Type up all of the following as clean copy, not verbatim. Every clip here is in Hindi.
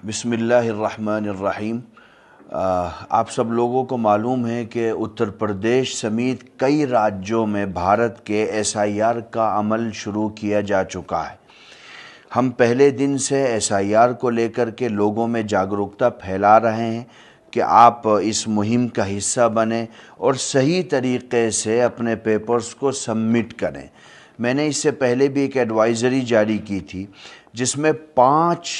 बिस्मिल्लाहिर्रहमानिर्रहीम। आप सब लोगों को मालूम है कि उत्तर प्रदेश समेत कई राज्यों में भारत के एसआईआर का अमल शुरू किया जा चुका है। हम पहले दिन से एसआईआर को लेकर के लोगों में जागरूकता फैला रहे हैं कि आप इस मुहिम का हिस्सा बने और सही तरीक़े से अपने पेपर्स को सबमिट करें। मैंने इससे पहले भी एक एडवाइज़री जारी की थी जिसमें 5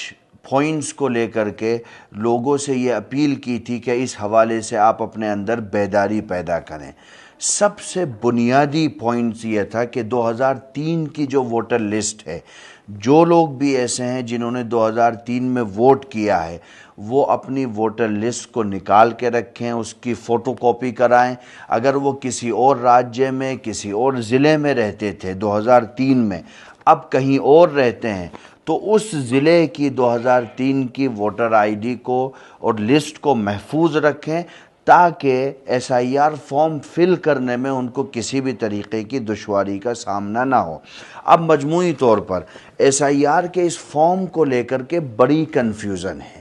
पॉइंट्स को लेकर के लोगों से ये अपील की थी कि इस हवाले से आप अपने अंदर बेदारी पैदा करें। सबसे बुनियादी पॉइंट्स ये था कि 2003 की जो वोटर लिस्ट है, जो लोग भी ऐसे हैं जिन्होंने 2003 में वोट किया है वो अपनी वोटर लिस्ट को निकाल के रखें, उसकी फ़ोटोकॉपी कराएं। अगर वो किसी और राज्य में, किसी और ज़िले में रहते थे 2003 में, अब कहीं और रहते हैं, तो उस ज़िले की 2003 की वोटर आईडी को और लिस्ट को महफूज रखें ताकि एसआईआर फॉर्म फिल करने में उनको किसी भी तरीक़े की दुश्वारी का सामना ना हो। अब मजमूई तौर पर एसआईआर के इस फॉर्म को लेकर के बड़ी कन्फ्यूज़न है।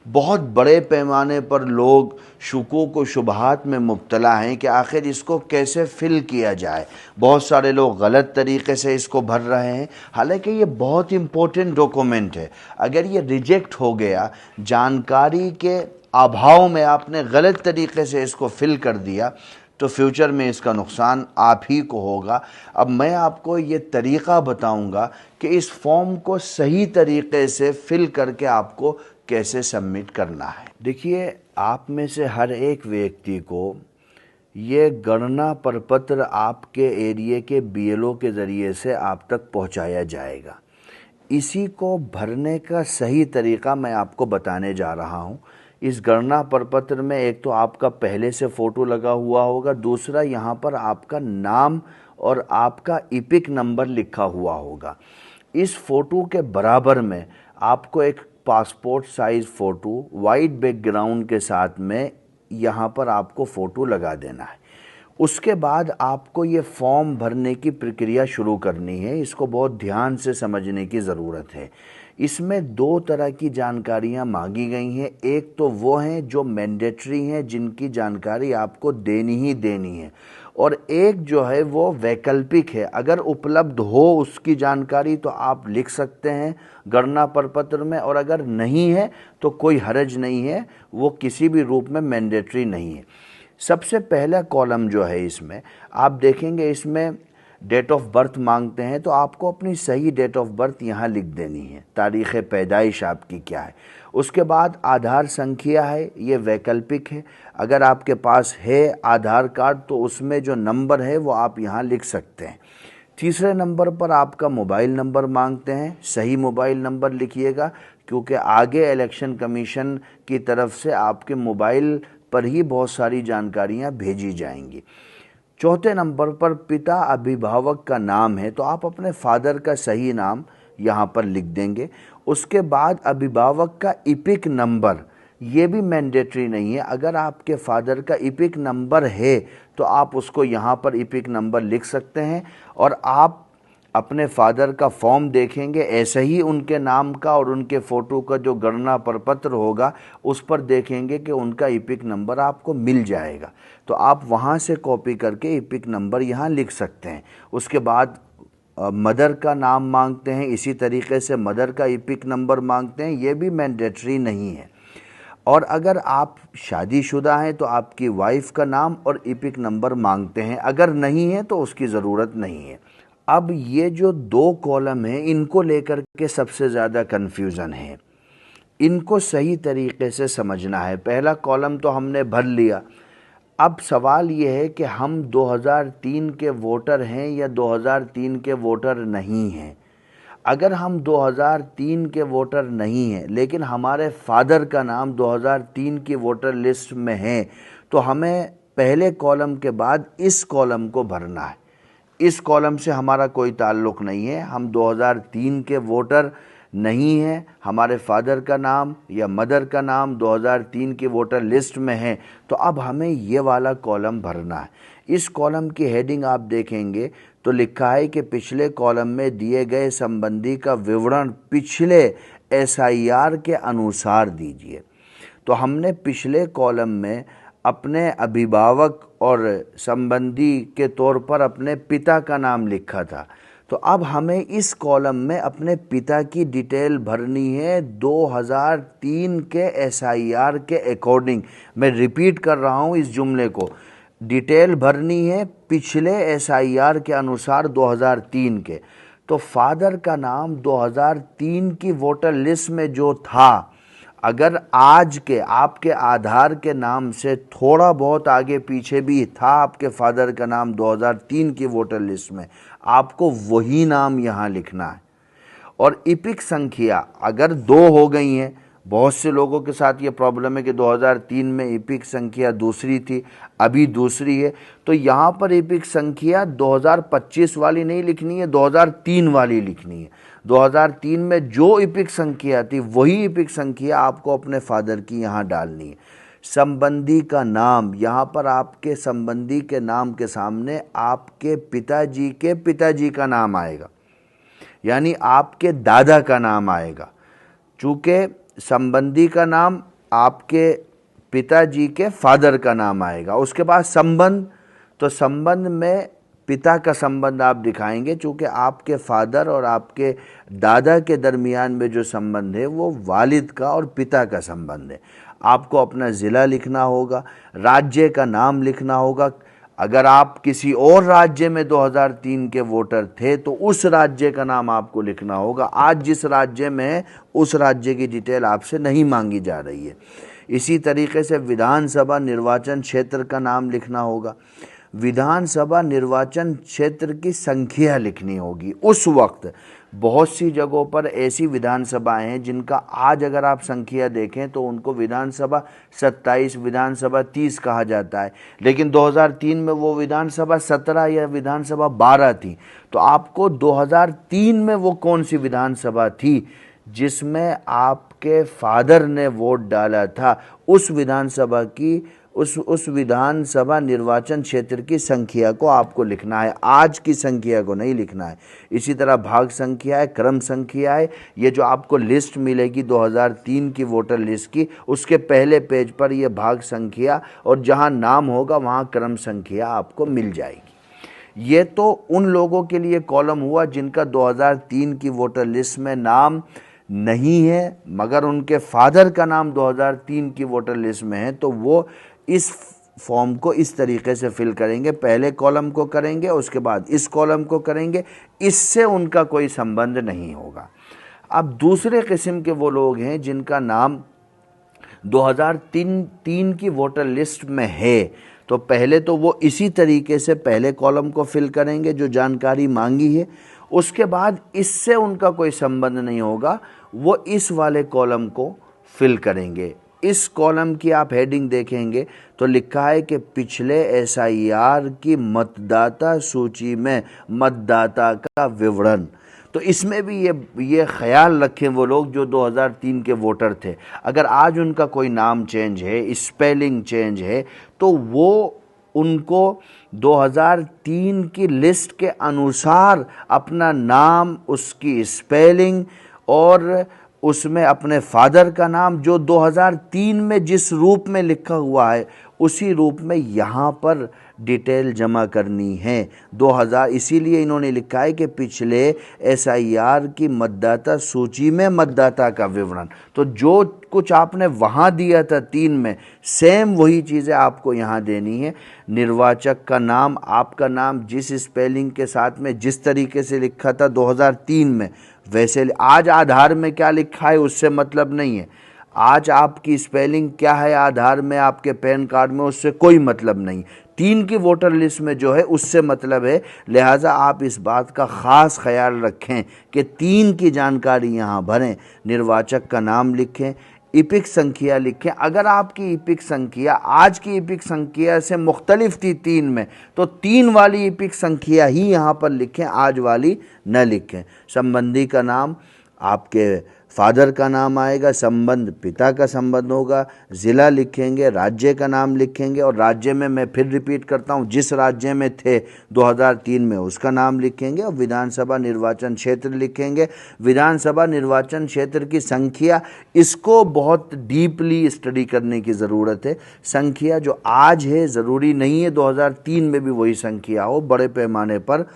बहुत बड़े पैमाने पर लोग शुकूक व शुबहात में मुब्तला हैं कि आखिर इसको कैसे फ़िल किया जाए। बहुत सारे लोग गलत तरीक़े से इसको भर रहे हैं, हालांकि ये बहुत इम्पोर्टेंट डॉक्यूमेंट है। अगर ये रिजेक्ट हो गया, जानकारी के अभाव में आपने गलत तरीक़े से इसको फ़िल कर दिया, तो फ्यूचर में इसका नुकसान आप ही को होगा। अब मैं आपको ये तरीक़ा बताऊंगा कि इस फॉर्म को सही तरीक़े से फ़िल करके आपको कैसे सबमिट करना है। देखिए, आप में से हर एक व्यक्ति को ये गणना प्रपत्र आपके एरिए के बीएलओ के ज़रिए से आप तक पहुंचाया जाएगा। इसी को भरने का सही तरीक़ा मैं आपको बताने जा रहा हूं। इस गणना प्रपत्र में एक तो आपका पहले से फ़ोटो लगा हुआ होगा, दूसरा यहाँ पर आपका नाम और आपका इपिक नंबर लिखा हुआ होगा। इस फ़ोटो के बराबर में आपको एक passport size photo white background के साथ में यहाँ पर आपको फ़ोटो लगा देना है। उसके बाद आपको ये फॉर्म भरने की प्रक्रिया शुरू करनी है। इसको बहुत ध्यान से समझने की ज़रूरत है। इसमें 2 तरह की जानकारियाँ मांगी गई हैं। एक तो वो हैं जो मैंडेटरी हैं, जिनकी जानकारी आपको देनी ही देनी है, और एक जो है वो वैकल्पिक है। अगर उपलब्ध हो उसकी जानकारी तो आप लिख सकते हैं गणना प्रपत्र में, और अगर नहीं है तो कोई हर्ज नहीं है, वो किसी भी रूप में मैंडेटरी नहीं है। सबसे पहला कॉलम जो है इसमें आप देखेंगे, इसमें डेट ऑफ बर्थ मांगते हैं, तो आपको अपनी सही डेट ऑफ बर्थ यहाँ लिख देनी है। तारीख़ पैदाइश आपकी क्या है। उसके बाद आधार संख्या है, ये वैकल्पिक है। अगर आपके पास है आधार कार्ड तो उसमें जो नंबर है वो आप यहाँ लिख सकते हैं। तीसरे नंबर पर आपका मोबाइल नंबर मांगते हैं। सही मोबाइल नंबर लिखिएगा, क्योंकि आगे इलेक्शन कमीशन की तरफ से आपके मोबाइल पर ही बहुत सारी जानकारियाँ भेजी जाएंगी। चौथे नंबर पर पिता अभिभावक का नाम है, तो आप अपने फादर का सही नाम यहाँ पर लिख देंगे। उसके बाद अभिभावक का इपिक नंबर, ये भी मैंडेटरी नहीं है। अगर आपके फादर का इपिक नंबर है तो आप उसको यहाँ पर इपिक नंबर लिख सकते हैं, और आप अपने फादर का फॉर्म देखेंगे, ऐसे ही उनके नाम का और उनके फ़ोटो का जो गणना प्रपत्र होगा उस पर देखेंगे कि उनका इपिक नंबर आपको मिल जाएगा, तो आप वहाँ से कॉपी करके इपिक नंबर यहाँ लिख सकते हैं। उसके बाद मदर का नाम मांगते हैं, इसी तरीके से मदर का इपिक नंबर मांगते हैं, ये भी मैंडेटरी नहीं है। और अगर आप शादीशुदा हैं तो आपकी वाइफ का नाम और इपिक नंबर मांगते हैं, अगर नहीं है तो उसकी ज़रूरत नहीं है। अब ये जो 2 कॉलम हैं, इनको लेकर के सबसे ज़्यादा कन्फ्यूज़न है। इनको सही तरीके से समझना है। पहला कॉलम तो हमने भर लिया। अब सवाल ये है कि हम 2003 के वोटर हैं या 2003 के वोटर नहीं हैं। अगर हम 2003 के वोटर नहीं हैं लेकिन हमारे फादर का नाम 2003 की वोटर लिस्ट में है, तो हमें पहले कॉलम के बाद इस कॉलम को भरना है। इस कॉलम से हमारा कोई ताल्लुक़ नहीं है। हम 2003 के वोटर नहीं हैं, हमारे फादर का नाम या मदर का नाम 2003 की वोटर लिस्ट में है, तो अब हमें ये वाला कॉलम भरना है। इस कॉलम की हेडिंग आप देखेंगे तो लिखा है कि पिछले कॉलम में दिए गए संबंधी का विवरण पिछले SIR के अनुसार दीजिए। तो हमने पिछले कॉलम में अपने अभिभावक और संबंधी के तौर पर अपने पिता का नाम लिखा था, तो अब हमें इस कॉलम में अपने पिता की डिटेल भरनी है 2003 के SIR के अकॉर्डिंग। मैं रिपीट कर रहा हूँ इस जुमले को, डिटेल भरनी है पिछले SIR के अनुसार 2003 के। तो फादर का नाम 2003 की वोटर लिस्ट में जो था, अगर आज के आपके आधार के नाम से थोड़ा बहुत आगे पीछे भी था आपके फादर का नाम 2003 की वोटर लिस्ट में, आपको वही नाम यहाँ लिखना है। और इपिक संख्या अगर 2 हो गई हैं, बहुत से लोगों के साथ ये प्रॉब्लम है कि 2003 में इपिक संख्या दूसरी थी, अभी दूसरी है, तो यहाँ पर इपिक संख्या 2025 वाली नहीं लिखनी है, 2003 वाली लिखनी है। 2003 में जो इपिक संख्या थी वही इपिक संख्या आपको अपने फादर की यहाँ डालनी है। संबंधी का नाम, यहाँ पर आपके संबंधी के नाम के सामने आपके पिताजी का नाम आएगा, यानी आपके दादा का नाम आएगा। चूँकि संबंधी का नाम आपके पिताजी के फादर का नाम आएगा। उसके बाद संबंध, तो संबंध में पिता का संबंध आप दिखाएंगे, चूँकि आपके फादर और आपके दादा के दरमियान में जो संबंध है वो वालिद का और पिता का संबंध है। आपको अपना ज़िला लिखना होगा, राज्य का नाम लिखना होगा। अगर आप किसी और राज्य में 2003 के वोटर थे तो उस राज्य का नाम आपको लिखना होगा। आज जिस राज्य में है उस राज्य की डिटेल आपसे नहीं मांगी जा रही है। इसी तरीके से विधानसभा निर्वाचन क्षेत्र का नाम लिखना होगा, विधानसभा निर्वाचन क्षेत्र की संख्या लिखनी होगी। उस वक्त बहुत सी जगहों पर ऐसी विधानसभाएं हैं जिनका आज अगर आप संख्या देखें तो उनको विधानसभा 27, विधानसभा 30 कहा जाता है, लेकिन 2003 में वो विधानसभा 17 या विधानसभा 12 थी। तो आपको 2003 में वो कौन सी विधानसभा थी जिसमें आपके फादर ने वोट डाला था, उस विधानसभा की उस विधानसभा निर्वाचन क्षेत्र की संख्या को आपको लिखना है, आज की संख्या को नहीं लिखना है। इसी तरह भाग संख्या है, क्रम संख्या है, ये जो आपको लिस्ट मिलेगी 2003 की वोटर लिस्ट की, उसके पहले पेज पर ये भाग संख्या और जहां नाम होगा वहां क्रम संख्या आपको मिल जाएगी। ये तो उन लोगों के लिए कॉलम हुआ जिनका 2003 की वोटर लिस्ट में नाम नहीं है, मगर उनके फादर का नाम 2003 की वोटर लिस्ट में है, तो वो इस फॉर्म को इस तरीके से फिल करेंगे। पहले कॉलम को करेंगे, उसके बाद इस कॉलम को करेंगे, इससे उनका कोई संबंध नहीं होगा। अब दूसरे किस्म के वो लोग हैं जिनका नाम 2003 की वोटर लिस्ट में है, तो पहले तो वो इसी तरीके से पहले कॉलम को फिल करेंगे जो जानकारी मांगी है। उसके बाद इससे उनका कोई संबंध नहीं होगा, वो इस वाले कॉलम को फिल करेंगे। इस कॉलम की आप हेडिंग देखेंगे तो लिखा है कि पिछले SIR की मतदाता सूची में मतदाता का विवरण। तो इसमें भी ये ख्याल रखें वो लोग जो 2003 के वोटर थे, अगर आज उनका कोई नाम चेंज है, स्पेलिंग चेंज है, तो वो उनको 2003 की लिस्ट के अनुसार अपना नाम, उसकी स्पेलिंग और उसमें अपने फादर का नाम जो 2003 में जिस रूप में लिखा हुआ है उसी रूप में यहाँ पर डिटेल जमा करनी है 2000। इसीलिए इन्होंने लिखा है कि पिछले SIR की मतदाता सूची में मतदाता का विवरण। तो जो कुछ आपने वहाँ दिया था 3 में, सेम वही चीज़ें आपको यहाँ देनी है। निर्वाचक का नाम, आपका नाम जिस स्पेलिंग के साथ में जिस तरीके से लिखा था 2003 में, वैसे आज आधार में क्या लिखा है उससे मतलब नहीं है। आज आपकी स्पेलिंग क्या है आधार में, आपके पैन कार्ड में, उससे कोई मतलब नहीं। 3 की वोटर लिस्ट में जो है उससे मतलब है। लिहाजा आप इस बात का ख़ास ख्याल रखें कि 3 की जानकारी यहाँ भरें, निर्वाचक का नाम लिखें, इपिक संख्या लिखें। अगर आपकी इपिक संख्या आज की इपिक संख्या से मुख्तलिफ थी 3 में, तो 3 वाली इपिक संख्या ही यहाँ पर लिखें, आज वाली न लिखें। संबंधी का नाम आपके फादर का नाम आएगा, संबंध पिता का संबंध होगा, ज़िला लिखेंगे, राज्य का नाम लिखेंगे और राज्य में मैं फिर रिपीट करता हूँ जिस राज्य में थे 2003 में उसका नाम लिखेंगे और विधानसभा निर्वाचन क्षेत्र लिखेंगे। विधानसभा निर्वाचन क्षेत्र की संख्या, इसको बहुत डीपली स्टडी करने की ज़रूरत है। संख्या जो आज है ज़रूरी नहीं है 2003 में भी वही संख्या हो। बड़े पैमाने पर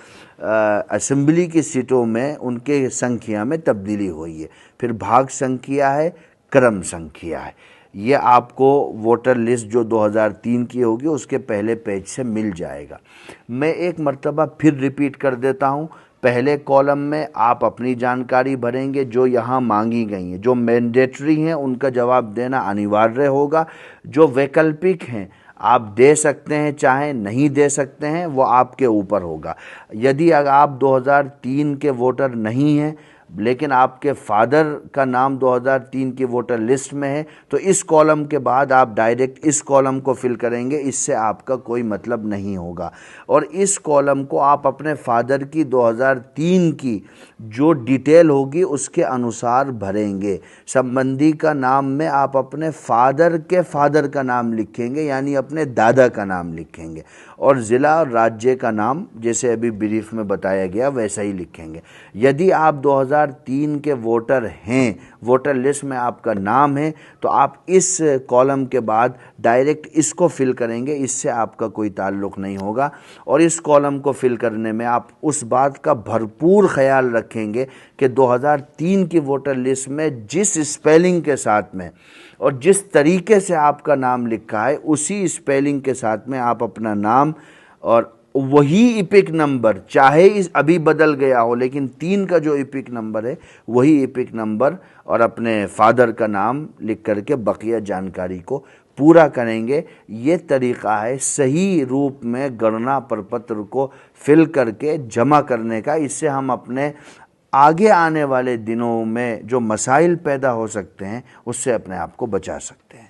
असेंबली की सीटों में उनके संख्या में तब्दीली हुई है। फिर भाग संख्या है, क्रम संख्या है। ये आपको वोटर लिस्ट जो 2003 की होगी उसके पहले पेज से मिल जाएगा। मैं एक मर्तबा फिर रिपीट कर देता हूँ। पहले कॉलम में आप अपनी जानकारी भरेंगे जो यहाँ मांगी गई हैं, जो मैंडेटरी हैं उनका जवाब देना अनिवार्य होगा। जो वैकल्पिक हैं आप दे सकते हैं, चाहे नहीं दे सकते हैं, वो आपके ऊपर होगा। यदि अगर आप 2003 के वोटर नहीं हैं लेकिन आपके फादर का नाम 2003 की वोटर लिस्ट में है तो इस कॉलम के बाद आप डायरेक्ट इस कॉलम को फिल करेंगे, इससे आपका कोई मतलब नहीं होगा। और इस कॉलम को आप अपने फादर की 2003 की जो डिटेल होगी उसके अनुसार भरेंगे। संबंधी का नाम में आप अपने फादर के फादर का नाम लिखेंगे, यानी अपने दादा का नाम लिखेंगे। और ज़िला और राज्य का नाम जैसे अभी ब्रीफ में बताया गया वैसा ही लिखेंगे। यदि आप 2003 के वोटर हैं, वोटर लिस्ट में आपका नाम है, तो आप इस कॉलम के बाद डायरेक्ट इसको फिल करेंगे, इससे आपका कोई ताल्लुक़ नहीं होगा। और इस कॉलम को फिल करने में आप उस बात का भरपूर ख्याल रखेंगे कि 2003 की वोटर लिस्ट में जिस स्पेलिंग के साथ में और जिस तरीके से आपका नाम लिखा है उसी स्पेलिंग के साथ में आप अपना नाम और वही इपिक नंबर, चाहे इस अभी बदल गया हो लेकिन 3 का जो इपिक नंबर है वही इपिक नंबर और अपने फादर का नाम लिख करके बकिया जानकारी को पूरा करेंगे। ये तरीक़ा है सही रूप में गणना प्रपत्र को फिल करके जमा करने का। इससे हम अपने आगे आने वाले दिनों में जो मसाइल पैदा हो सकते हैं उससे अपने आप को बचा सकते हैं।